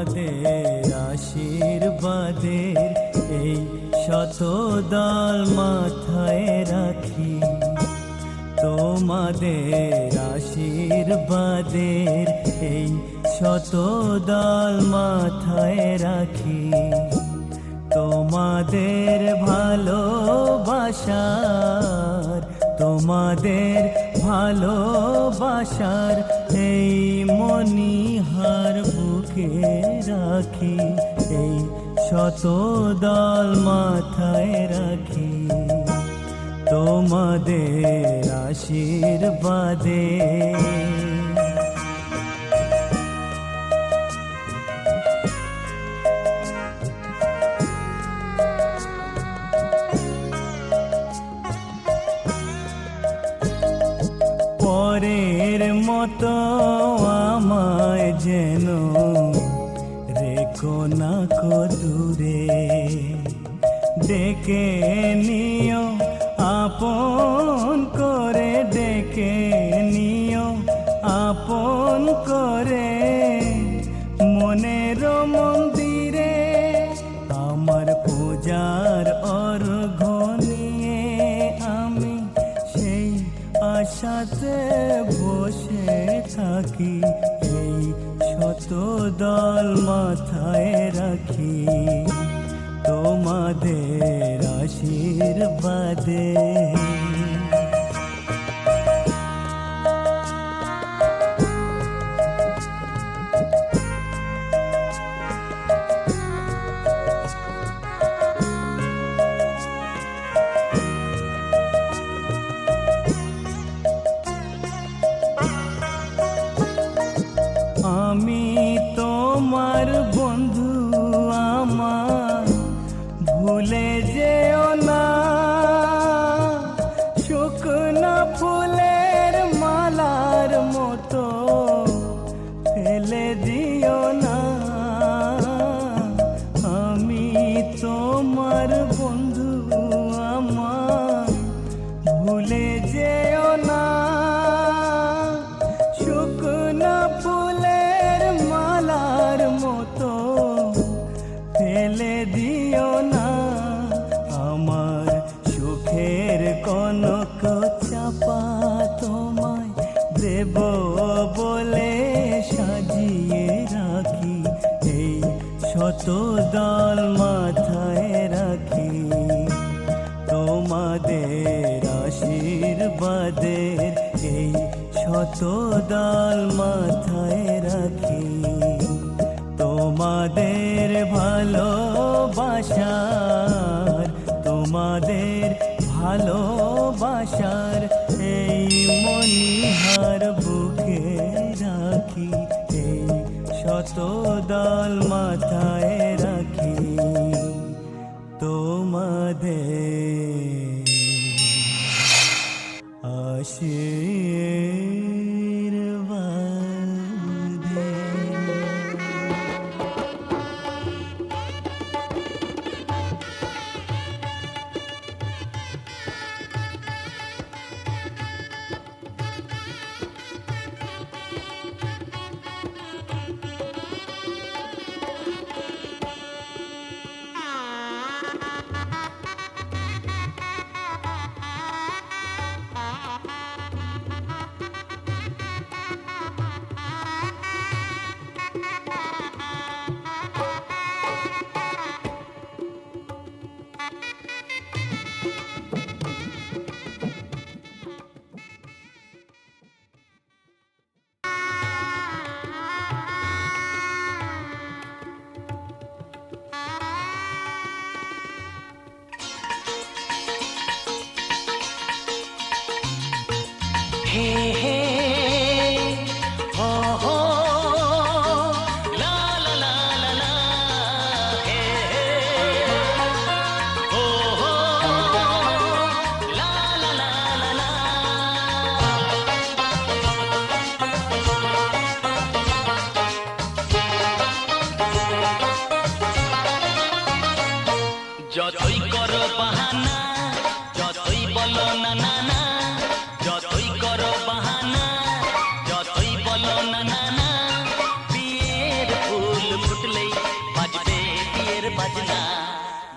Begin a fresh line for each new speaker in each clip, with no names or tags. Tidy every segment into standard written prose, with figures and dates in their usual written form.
তোমাদের আশীর্বাদের এই শতদল মাথায় রাখি, তোমাদের আশীর্বাদের এই শতদল মাথায় রাখি। তোমাদের ভালোবাসার, তোমাদের ভালোবাসার এই মণিহার বুকে রাখি, এই শতদল মাথায় রাখি। তোমাদের আশীর্বাদে পরের মতো আমায় যেন রেখো না কো দূরে, ডেকে নিও আপন করে, ডেকে নিও আপন করে। মনের মন্দিরে আমার পূজার অর্ঘ্য নিয়ে আমি সেই আশাতে বসে থাকি, এই শতদল মাথায় রাখি। তোমাদের আশীর্বাদে আমি তোমার বন্ধু, আমার ভুলে যেও না। শুকনো ফুলের মালার মতো ফেলে দিও না। আমি তোমার বন্ধু, আমার ভুলে যেও না। শুকনো ফুলের মালার মতো ফেলে দিও না। আমার সুখের কনক চাপা তোমায় দেব বলে সাজিয়ে রাখি, এই শতদল মাথায় রাখি। তোমাদের আশীর্বাদের এই শতদল মাথায় রাখি। তোমাদের ভালোবাসার, তোমাদের ভালোবাসার এই মণিহার বুকে রাখি, এই শতদল মাথায় রাখি। তোমাদের আশীর্বাদে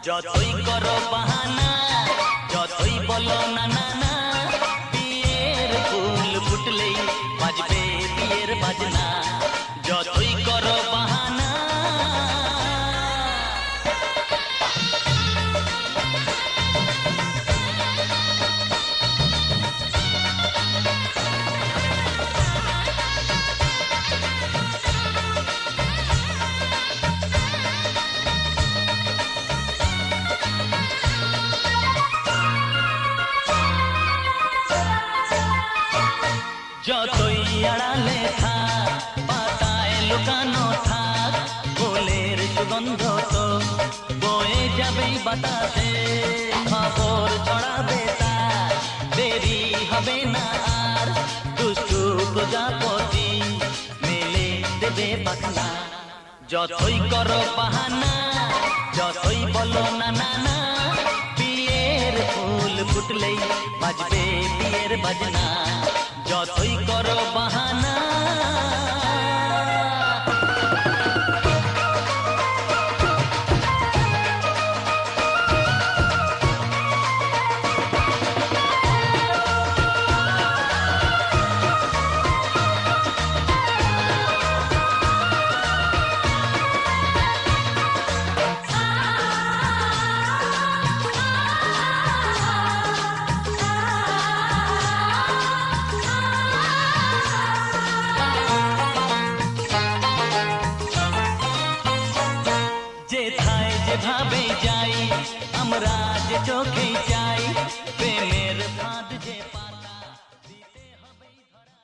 যতই করো বাহানা, যতই বলো না না না, বিয়ের ফুল ফুটলেই বাজবে বিয়ের বাজনা। যতই করো বাহানা, যতই আড়ালে থাক, পাতায় লুকানো থাক, ফুলের সুগন্ধ তো বয়ে যাবেই বাতাসে। খবর ছড়াবে তার, দেরি হবে না আর, দুষ্টু প্রজাপতি মেলে দেবে পাখনা। যতই করো বাহানা, যতই বলো না না না, বিয়ের ফুল ফুটলেই বাজবে বিয়ের বাজনা। যতই করো বাহানা, যেথায় যেভাবে যাই আমরা যে চোখেই যাই, প্রেমের ফাঁদ যে পাতা দিতে হবেই ধরা।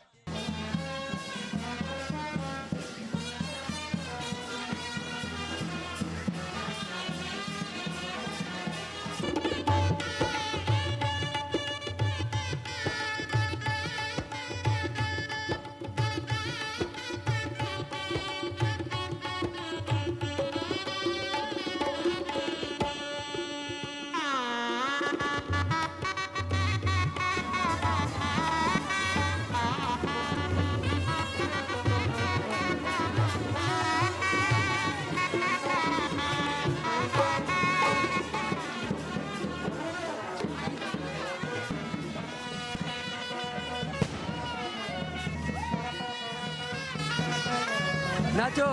নাচো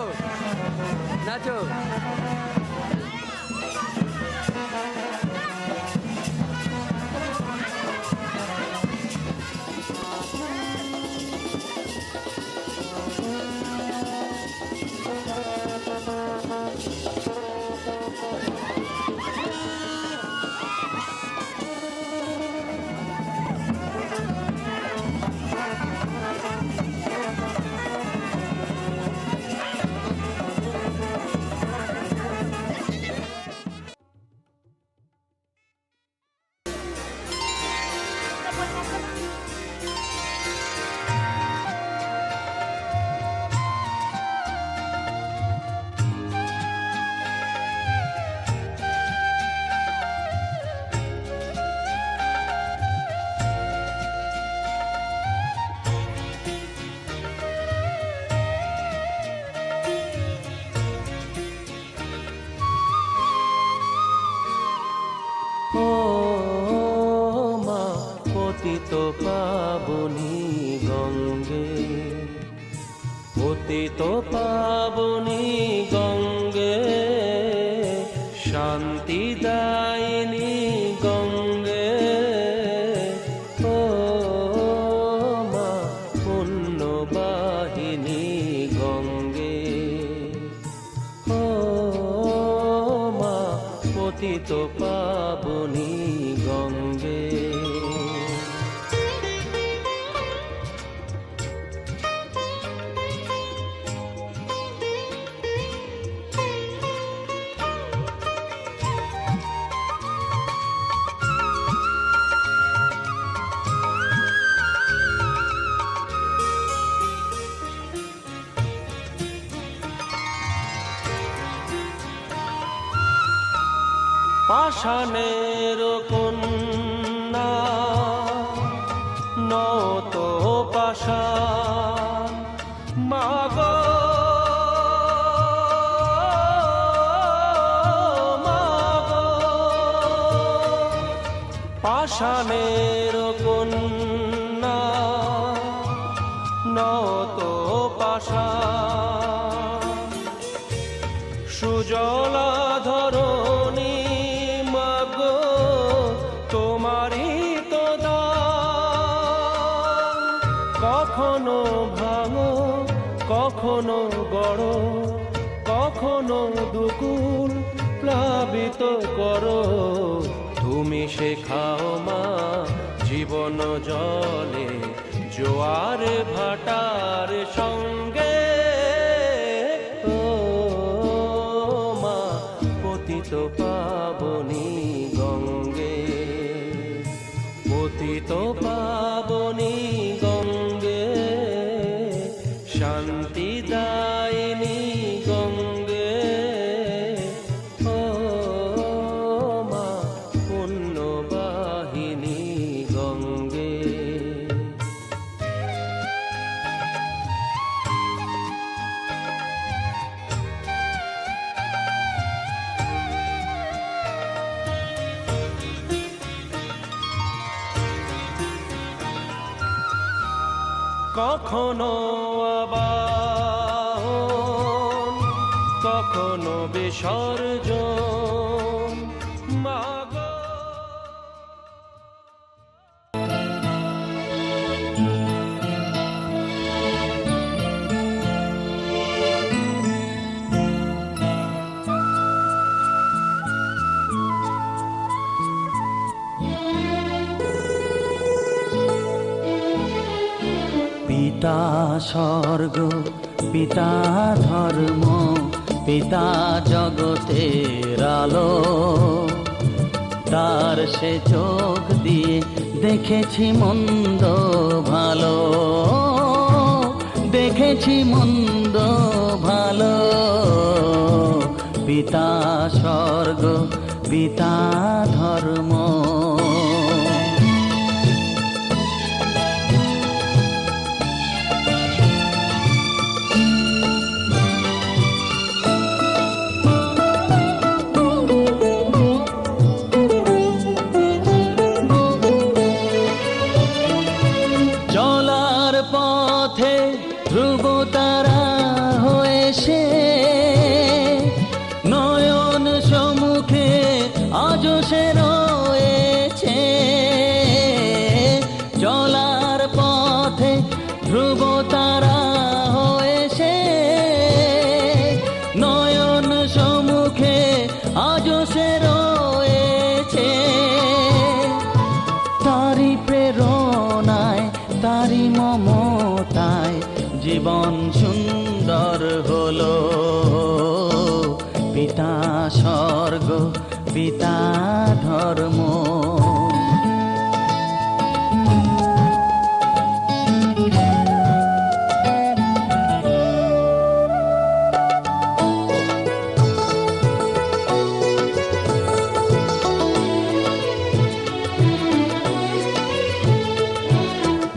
নাচো।
ও মা পতিত পাবনী গঙ্গে, পতিত পাবনী গঙ্গে, শান্তি দায়িনী গঙ্গে। ও মা পুণ্যবাহিনী গঙ্গে, ও মা পতিত পাবনী গঙ্গে। পাষাণের কন্যা নত পাষাণ, মাগো মাগো পাষাণের কন্যা নত পাষাণ সুজলা ধরণী মাগো তোমারই তো দান। কখনো ভাঙো কখনো গড়ো কখনো দুকুল প্লাবিত করো তুমি শেখাও মা জীবন জলে জোয়ার ভাটার সঙ্গে ও মা পতিত পাবনী গঙ্গে পতিত পাবনী গঙ্গে শান্তি দায়িনী গঙ্গে ও মা পুণ্যবাহিনী গঙ্গে। কখনো আবাহন কখনো বিসর্জন মাগো।
পিতা স্বর্গ পিতা ধর্ম পিতা জগতের আলো, তার সে চোখ দিয়ে দেখেছি মন্দ ভালো, দেখেছি মন্দ ভালো। পিতা স্বর্গ পিতা ধর্ম। পথে ধ্রুব তারা হয়েছে নয়ন সম্মুখে আজ সে রয়েছে। চলার পথে ধ্রুব তারা হয়েছে নয়ন সম্মুখে আজ সে রয়েছে। তারি প্রেরণায় তারি মমতায় জীবন সুন্দর হলো। পিতা স্বর্গ পিতা ধর্ম।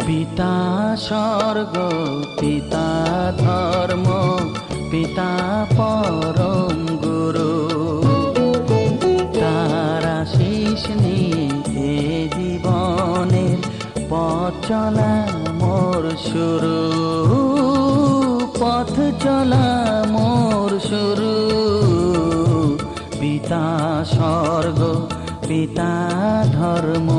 পিতা স্বর্গ পিতা ধর্ম পিতা পরম গুরু, তার আশীষ নিয়ে জীবনের পথ চলা মোর শুরু, পথ চলা মোর শুরু। পিতা স্বর্গ পিতা ধর্ম।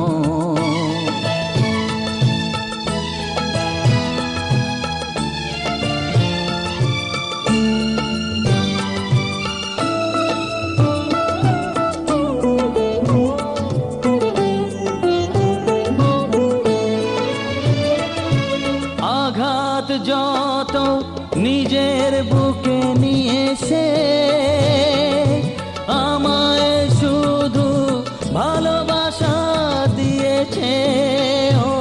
আঘাত যত নিজের বুকে নিয়েছে আমায় শুধু ভালোবাসা দিয়েছে। ও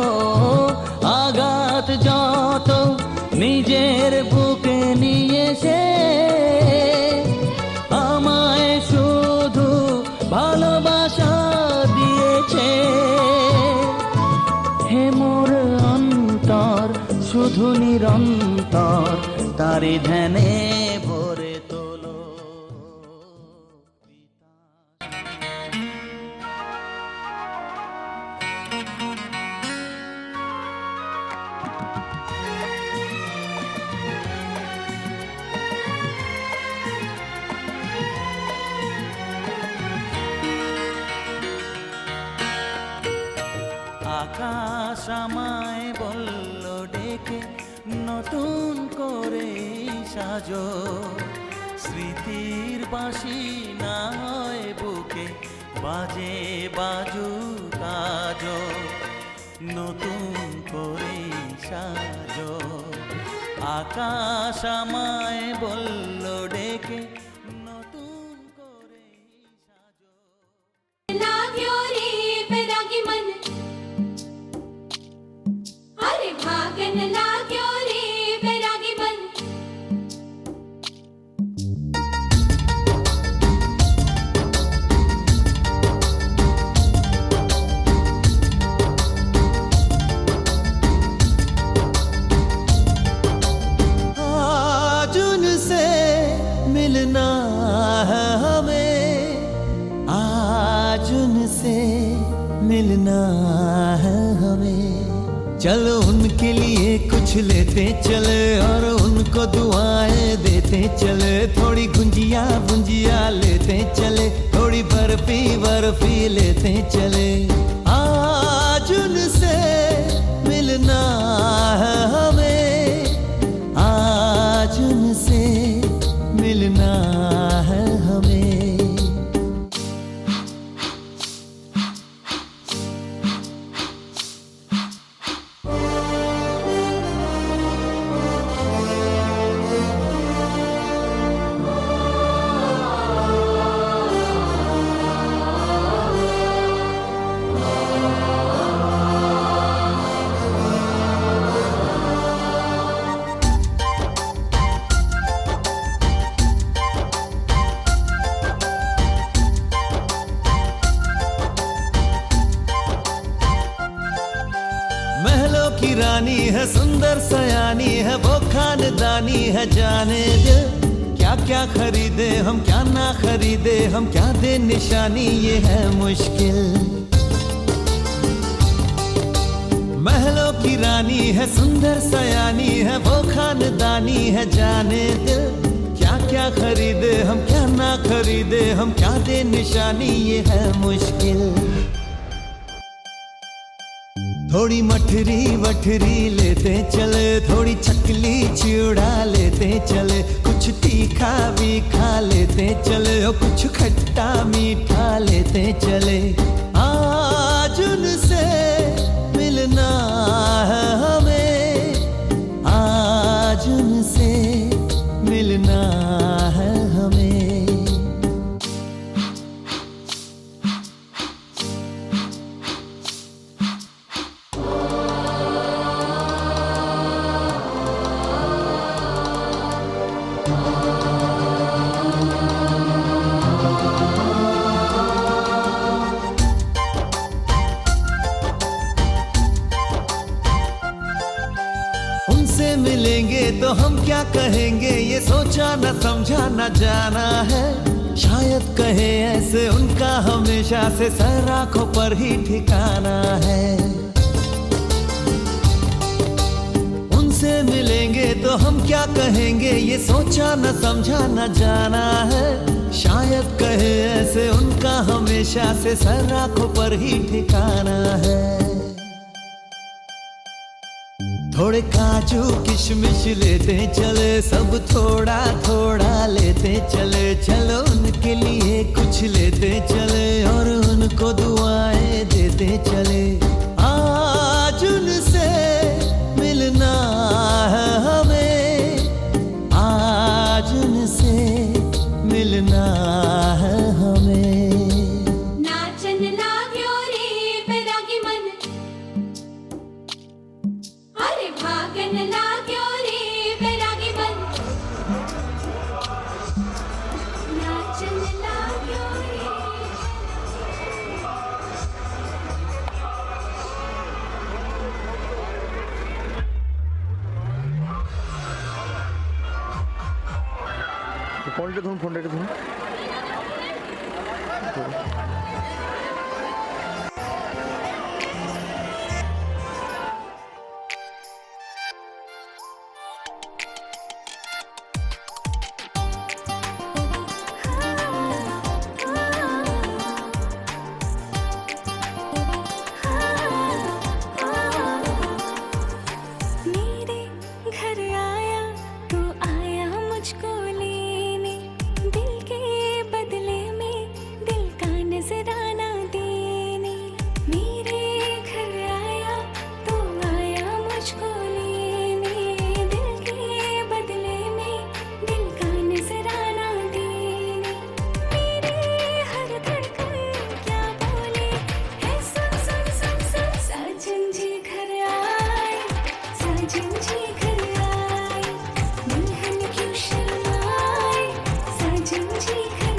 আঘাত যত নিজের বুকে নিয়েছে আমায় শুধু ভালোবাসা দিয়েছে। হে মোর অন্তর শুধু নিরন্তর তারি ধ্যানে ভরে তোলো। আকাশ আমায় বলল ডেকে নতুন করে সাজো স্মৃতির বাঁশি না হয় বুকে বাজে বাজু কাজো নতুন করে সাজো আকাশ আমায় বলল ডেকে নতুন করে সাজো
लाग्यो रे बैरागी मन अरे भागन लाग्यो रे बैरागी मन
आज उनसे मिलना है हमें आज उनसे मिलना है हमें चलो उनके लिए कुछ लेते चले और उनको दुआएं देते चले थोड़ी गुंजिया गुंजिया लेते चले थोड़ी बर्फी बर्फी लेते चले आज उनसे मिलना है हमें आज उनसे मिलना है हमें महलों की रानी है सुंदर सयानी है वो खानदानी है जाने दे क्या क्या खरीदे हम क्या ना खरीदे हम क्या दे निशानी ये है मुश्किल महलों की रानी है सुंदर सयानी है वो खानदानी है जाने दे क्या क्या खरीदे हम क्या ना खरीदे हम क्या दे निशानी ये है मुश्किल थोड़ी मठरी वठरी लेते चले थोड़ी चकली चिड़ा लेते चले कुछ तीखा भी खा लेते चले और कुछ खट्टा मीठा लेते चले आज उनसे मिलना है हमें आज उनसे मिलना है हमें उनसे मिलेंगे तो हम क्या कहेंगे ये सोचा न समझा न जाना है शायद कहे ऐसे उनका हमेशा से सर आंखों पर ही ठिकाना है उनसे मिलेंगे तो हम क्या कहेंगे ये सोचा न समझा न जाना है शायद कहे ऐसे उनका हमेशा से सर आंखों पर ही ठिकाना है थोड़े काजू किशमिश लेते चले सब थोड़ा थोड़ा लेते चले चलो उनके लिए कुछ लेते चले और उनको दुआएं देते चले आज उनसे मिलना है हमें आज उनसे मिलना है हमें
नाचन लाग्यो रे बैरागी मन अरे भागन लाग्यो रे बैरागी मन नाचन लाग्यो रे
ফোনটা ধরুন ফোনটা ধরুন
झिंझी